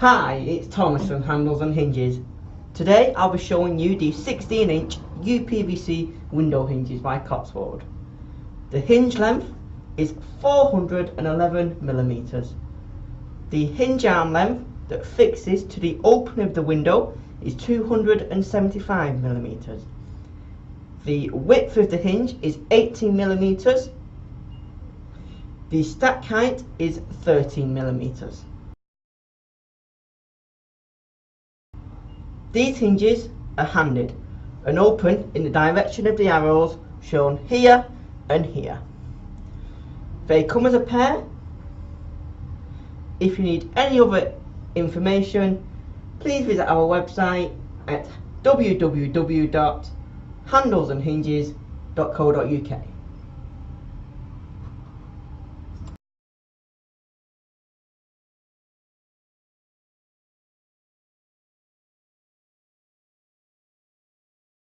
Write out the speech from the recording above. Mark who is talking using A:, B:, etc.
A: Hi, it's Thomas from Handles and Hinges. Today I'll be showing you the 16-inch UPVC window hinges by Cotswold. The hinge length is 411mm. The hinge arm length that fixes to the opening of the window is 275mm. The width of the hinge is 18mm. The stack height is 13mm. These hinges are handed and open in the direction of the arrows shown here and here. They come as a pair. If you need any other information, please visit our website at www.handlesandhinges.co.uk.